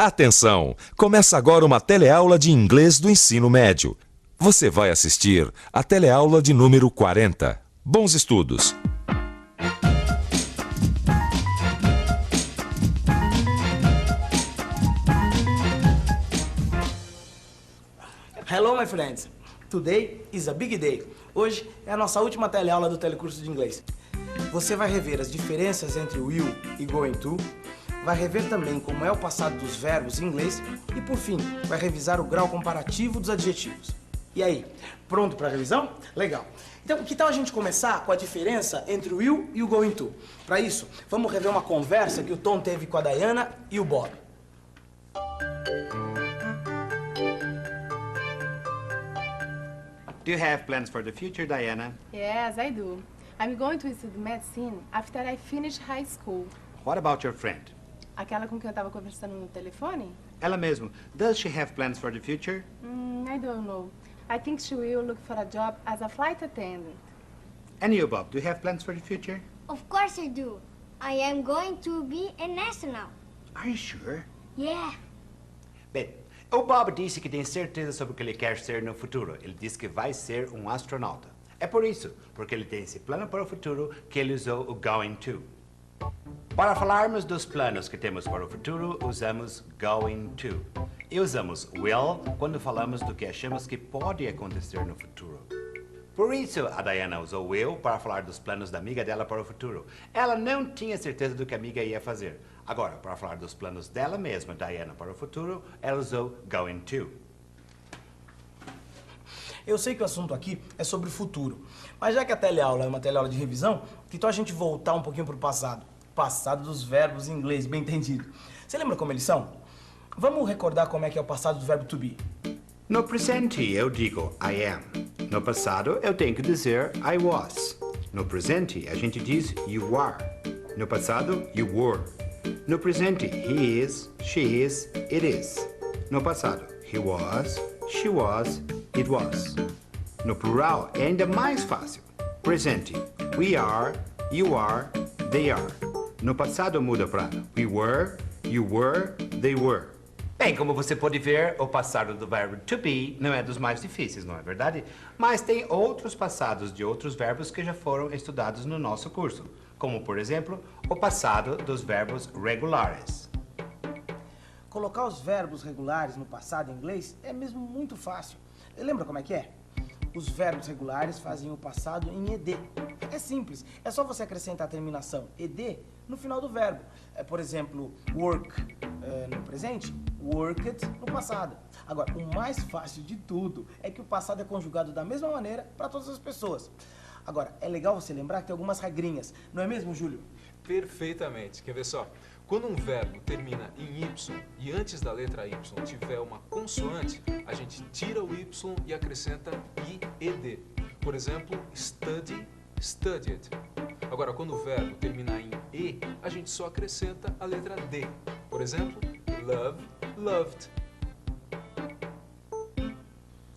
Atenção! Começa agora uma teleaula de inglês do ensino médio. Você vai assistir a teleaula de número 40. Bons estudos! Hello, my friends. Today is a big day. Hoje é a nossa última teleaula do telecurso de inglês. Você vai rever as diferenças entre will e going to, vai rever também como é o passado dos verbos em inglês e, por fim, vai revisar o grau comparativo dos adjetivos. E aí, pronto para a revisão? Legal. Então, que tal a gente começar com a diferença entre o will e o going to? Para isso, vamos rever uma conversa que o Tom teve com a Diana e o Bob. Do you have plans for the future, Diana? Yes, I do. I'm going to study medicine after I finish high school. What about your friend? Aquela com quem eu estava conversando no telefone? Ela mesmo. Does she have plans for the future? I don't know. I think she will look for a job as a flight attendant. And you, Bob, do you have plans for the future? Of course I do. I am going to be an astronaut. Are you sure? Yeah. Bem, o Bob disse que tem certeza sobre o que ele quer ser no futuro. Ele disse que vai ser um astronauta. É por isso, porque ele tem esse plano para o futuro, que ele usou o going to. Para falarmos dos planos que temos para o futuro, usamos going to. E usamos will quando falamos do que achamos que pode acontecer no futuro. Por isso, a Diana usou will para falar dos planos da amiga dela para o futuro. Ela não tinha certeza do que a amiga ia fazer. Agora, para falar dos planos dela mesma, Diana, para o futuro, ela usou going to. Eu sei que o assunto aqui é sobre o futuro, mas já que a teleaula é uma teleaula de revisão, que tal a gente voltar um pouquinho para o passado? Passado dos verbos em inglês, bem entendido. Você lembra como eles são? Vamos recordar como é que é o passado do verbo to be. No presente, eu digo I am. No passado, eu tenho que dizer I was. No presente, a gente diz you are. No passado, you were. No presente, he is, she is, it is. No passado, he was, she was, it was. No plural, é ainda mais fácil. Presente, we are, you are, they are. No passado muda para we were, you were, they were. Bem, como você pode ver, o passado do verbo to be não é dos mais difíceis, não é verdade? Mas tem outros passados de outros verbos que já foram estudados no nosso curso. Como, por exemplo, o passado dos verbos regulares. Colocar os verbos regulares no passado em inglês é mesmo muito fácil. Lembra como é que é? Os verbos regulares fazem o passado em ed. É simples, é só você acrescentar a terminação ed no final do verbo. Por exemplo, work no presente, worked no passado. Agora, o mais fácil de tudo é que o passado é conjugado da mesma maneira para todas as pessoas. Agora, é legal você lembrar que tem algumas regrinhas, não é mesmo, Júlio? Perfeitamente. Quer ver só? Quando um verbo termina em Y e antes da letra Y tiver uma consoante, a gente tira o Y e acrescenta IED. Por exemplo, study, studied. Agora, quando o verbo terminar em E, a gente só acrescenta a letra D. Por exemplo, love, loved.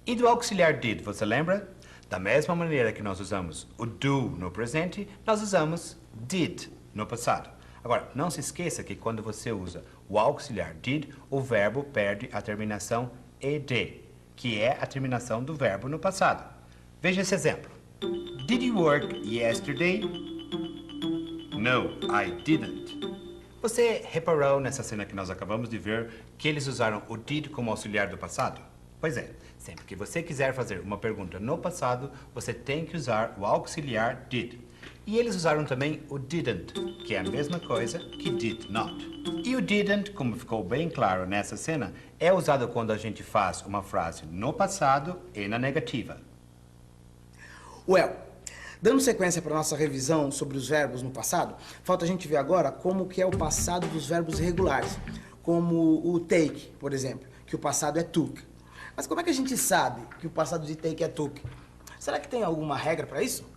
E do auxiliar did, você lembra? Da mesma maneira que nós usamos o do no presente, nós usamos did no passado. Agora, não se esqueça que quando você usa o auxiliar did, o verbo perde a terminação ed, que é a terminação do verbo no passado. Veja esse exemplo. Did you work yesterday? No, I didn't. Você reparou nessa cena que nós acabamos de ver que eles usaram o did como auxiliar do passado? Pois é, sempre que você quiser fazer uma pergunta no passado, você tem que usar o auxiliar did. E eles usaram também o didn't, que é a mesma coisa que did not. E o didn't, como ficou bem claro nessa cena, é usado quando a gente faz uma frase no passado e na negativa. Well, dando sequência para nossa revisão sobre os verbos no passado, falta a gente ver agora como que é o passado dos verbos irregulares, como o take, por exemplo, que o passado é took. Mas como é que a gente sabe que o passado de take é took? Será que tem alguma regra para isso?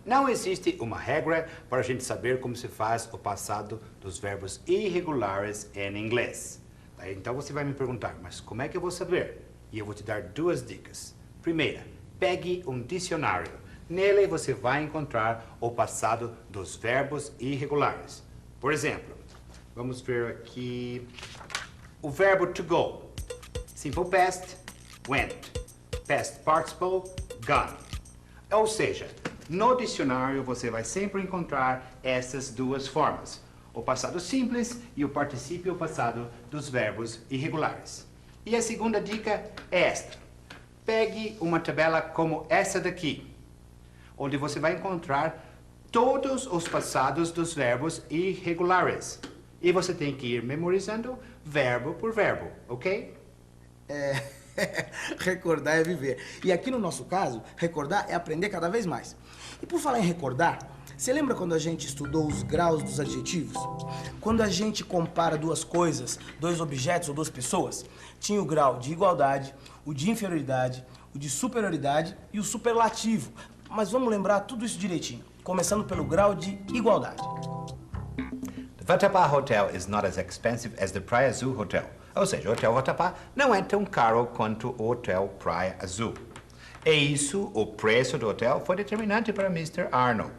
Não existe uma regra para a gente saber como se faz o passado dos verbos irregulares em inglês. Então você vai me perguntar, mas como é que eu vou saber? E eu vou te dar duas dicas. Primeira, pegue um dicionário. Nele você vai encontrar o passado dos verbos irregulares. Por exemplo, Vamos ver aqui o verbo to go. Simple past, went. Past participle, gone. Ou seja, no dicionário você vai sempre encontrar essas duas formas. O passado simples e o particípio passado dos verbos irregulares. E a segunda dica é esta. Pegue uma tabela como essa daqui, onde você vai encontrar todos os passados dos verbos irregulares. E você tem que ir memorizando verbo por verbo, ok? Recordar é viver. E aqui no nosso caso, recordar é aprender cada vez mais. E por falar em recordar, você lembra quando a gente estudou os graus dos adjetivos? Quando a gente compara duas coisas, dois objetos ou duas pessoas, tinha o grau de igualdade, o de inferioridade, o de superioridade e o superlativo. Mas vamos lembrar tudo isso direitinho, começando pelo grau de igualdade. The Vatapá Hotel is not as expensive as the Praia Azul Hotel. Ou seja, o Hotel Vatapá não é tão caro quanto o Hotel Praia Azul. E isso, o preço do hotel, foi determinante para Mr. Arnold.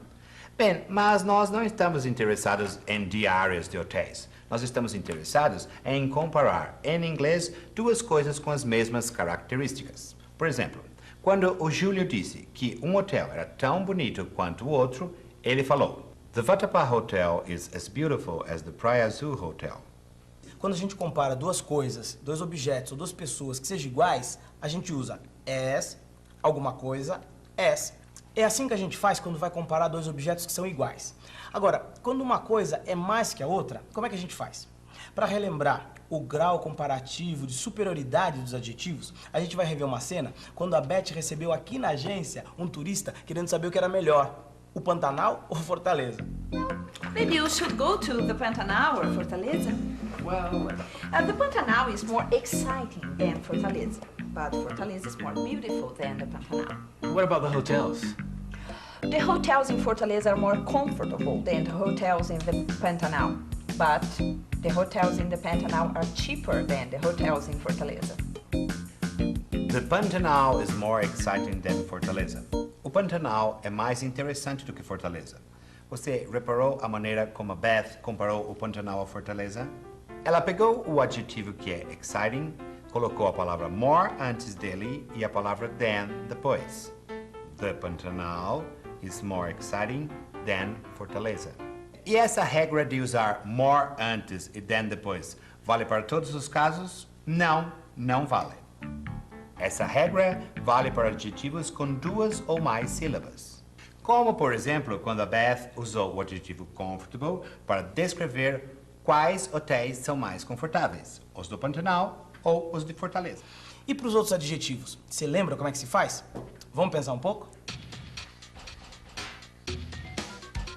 Bem, mas nós não estamos interessados em diários de hotéis. Nós estamos interessados em comparar, em inglês, duas coisas com as mesmas características. Por exemplo, quando o Júlio disse que um hotel era tão bonito quanto o outro, ele falou: The Vatapá Hotel is as beautiful as the Praia Azul Hotel. Quando a gente compara duas coisas, dois objetos ou duas pessoas que sejam iguais, a gente usa as, alguma coisa, as. É assim que a gente faz quando vai comparar dois objetos que são iguais. Agora, quando uma coisa é mais que a outra, como é que a gente faz? Para relembrar o grau comparativo de superioridade dos adjetivos, a gente vai rever uma cena quando a Beth recebeu aqui na agência um turista querendo saber o que era melhor, o Pantanal ou Fortaleza. Maybe you should go to the Pantanal or Fortaleza. Well, the Pantanal is more exciting than Fortaleza, but Fortaleza is more beautiful than the Pantanal. What about the hotels? The hotels in Fortaleza are more comfortable than the hotels in the Pantanal, but the hotels in the Pantanal are cheaper than the hotels in Fortaleza. The Pantanal is more exciting than Fortaleza. O Pantanal é mais interessante do que Fortaleza. Você reparou a maneira como a Beth comparou o Pantanal a Fortaleza? Ela pegou o adjetivo que é exciting, colocou a palavra more antes dele e a palavra than depois. The Pantanal is more exciting than Fortaleza. E essa regra de usar more antes e than depois vale para todos os casos? Não, não vale. Essa regra vale para adjetivos com duas ou mais sílabas. Como, por exemplo, quando a Beth usou o adjetivo comfortable para descrever quais hotéis são mais confortáveis, os do Pantanal ou os de Fortaleza. E para os outros adjetivos, você lembra como é que se faz? Vamos pensar um pouco?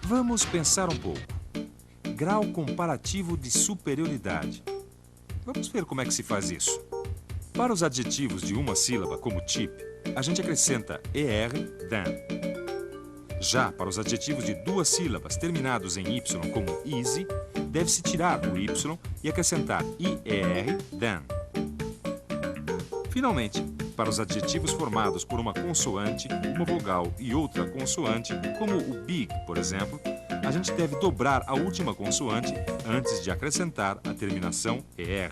Vamos pensar um pouco. Grau comparativo de superioridade. Vamos ver como é que se faz isso. Para os adjetivos de uma sílaba, como cheap, a gente acrescenta er, than. Já para os adjetivos de duas sílabas terminados em y, como easy, deve-se tirar o y e acrescentar ir, than. Finalmente, para os adjetivos formados por uma consoante, uma vogal e outra consoante, como o big, por exemplo, a gente deve dobrar a última consoante antes de acrescentar a terminação er.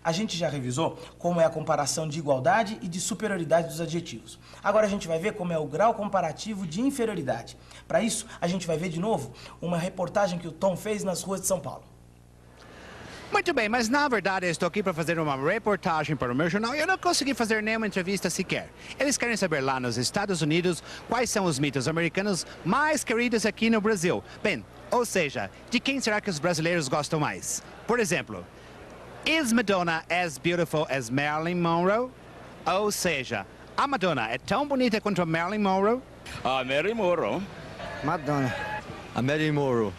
A gente já revisou como é a comparação de igualdade e de superioridade dos adjetivos. Agora a gente vai ver como é o grau comparativo de inferioridade. Para isso, a gente vai ver de novo uma reportagem que o Tom fez nas ruas de São Paulo. Muito bem, mas na verdade eu estou aqui para fazer uma reportagem para o meu jornal e eu não consegui fazer nenhuma entrevista sequer. Eles querem saber lá nos Estados Unidos quais são os mitos americanos mais queridos aqui no Brasil. Bem, ou seja, de quem será que os brasileiros gostam mais? Por exemplo, is Madonna as beautiful as Marilyn Monroe? Ou seja, a Madonna é tão bonita quanto a Marilyn Monroe? A Marilyn Monroe. Madonna. A Marilyn Monroe.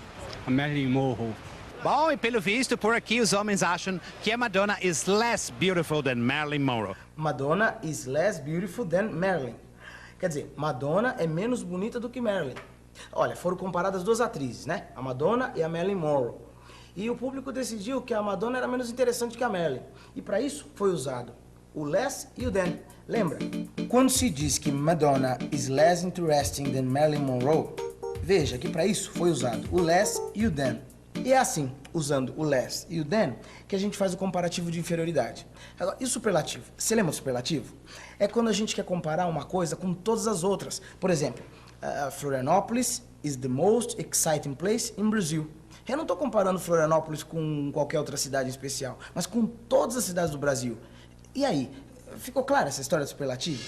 A Marilyn Monroe. Bom, e pelo visto, por aqui os homens acham que a Madonna is less beautiful than Marilyn Monroe. Madonna is less beautiful than Marilyn. Quer dizer, Madonna é menos bonita do que Marilyn. Olha, foram comparadas duas atrizes, né? A Madonna e a Marilyn Monroe. E o público decidiu que a Madonna era menos interessante que a Marilyn. E para isso foi usado o less e o than. Lembra? Quando se diz que Madonna is less interesting than Marilyn Monroe, veja que para isso foi usado o less e o than. E é assim, usando o less e o than, que a gente faz o comparativo de inferioridade. Agora, e o superlativo? Você lembra do superlativo? É quando a gente quer comparar uma coisa com todas as outras. Por exemplo, Florianópolis is the most exciting place in Brazil. Eu não estou comparando Florianópolis com qualquer outra cidade em especial, mas com todas as cidades do Brasil. E aí, ficou clara essa história do superlativo?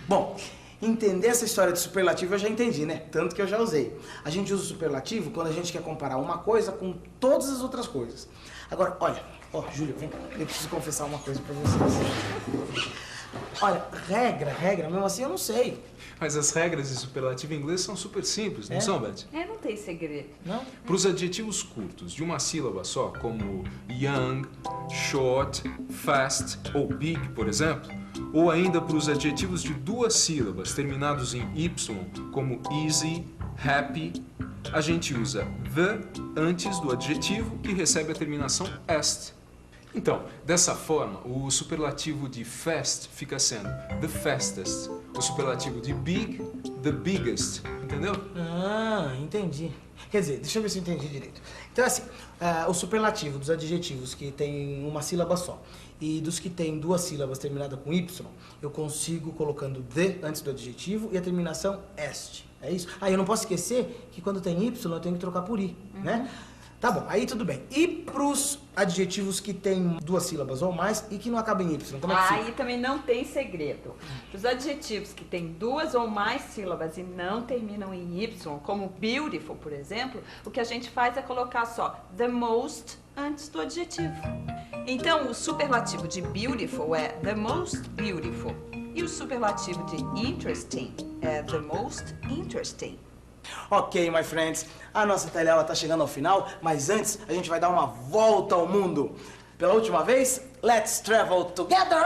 Bom, entender essa história de superlativo eu já entendi, né? Tanto que eu já usei. A gente usa o superlativo quando a gente quer comparar uma coisa com todas as outras coisas. Agora, olha, Júlio, vem cá, eu preciso confessar uma coisa pra vocês. Olha, regra, mesmo assim eu não sei. Mas as regras de superlativo em inglês são super simples, não são, Beth? Não tem segredo. Não? Para os adjetivos curtos de uma sílaba só, como young, short, fast ou big, por exemplo, ou ainda para os adjetivos de duas sílabas terminados em y, como easy, happy, a gente usa the antes do adjetivo que recebe a terminação est. Então, dessa forma, o superlativo de fast fica sendo the fastest, o superlativo de big, the biggest, entendeu? Ah, entendi. Quer dizer, deixa eu ver se eu entendi direito. Então, assim, o superlativo dos adjetivos que tem uma sílaba só e dos que tem duas sílabas terminadas com y, eu consigo colocando the antes do adjetivo e a terminação est. É isso? Eu não posso esquecer que quando tem y eu tenho que trocar por i, né? Tá bom, aí tudo bem. E pros adjetivos que tem duas sílabas ou mais e que não acabam em y, como é que fica? Aí também não tem segredo. Os adjetivos que têm duas ou mais sílabas e não terminam em y, como beautiful, por exemplo, o que a gente faz é colocar só the most antes do adjetivo. Então, o superlativo de beautiful é the most beautiful. E o superlativo de interesting é the most interesting. Ok, my friends, a nossa teleaula está chegando ao final, mas antes a gente vai dar uma volta ao mundo. Pela última vez, let's travel together!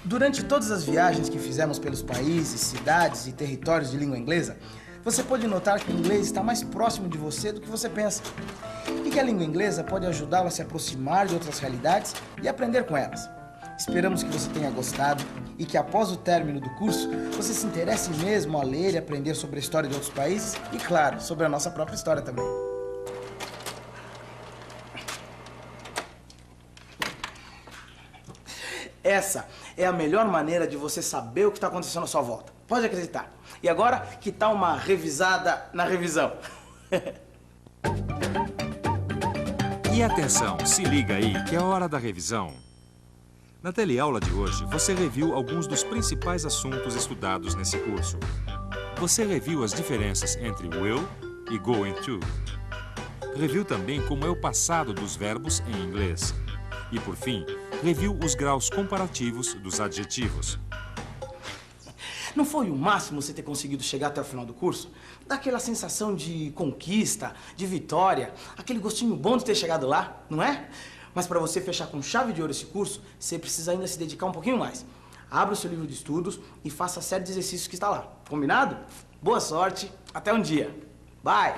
Durante todas as viagens que fizemos pelos países, cidades e territórios de língua inglesa, você pode notar que o inglês está mais próximo de você do que você pensa. E que a língua inglesa pode ajudá-lo a se aproximar de outras realidades e aprender com elas. Esperamos que você tenha gostado e que após o término do curso, você se interesse mesmo a ler e aprender sobre a história de outros países e, claro, sobre a nossa própria história também. Essa é a melhor maneira de você saber o que está acontecendo à sua volta. Pode acreditar. E agora, que tal uma revisada na revisão? E atenção, se liga aí que é hora da revisão. Na teleaula de hoje, você reviu alguns dos principais assuntos estudados nesse curso. Você reviu as diferenças entre will e going to. Reviu também como é o passado dos verbos em inglês. E, por fim, reviu os graus comparativos dos adjetivos. Não foi o máximo você ter conseguido chegar até o final do curso? Dá aquela sensação de conquista, de vitória, aquele gostinho bom de ter chegado lá, não é? Mas para você fechar com chave de ouro esse curso, você precisa ainda se dedicar um pouquinho mais. Abra o seu livro de estudos e faça a série de exercícios que está lá. Combinado? Boa sorte, até um dia. Bye!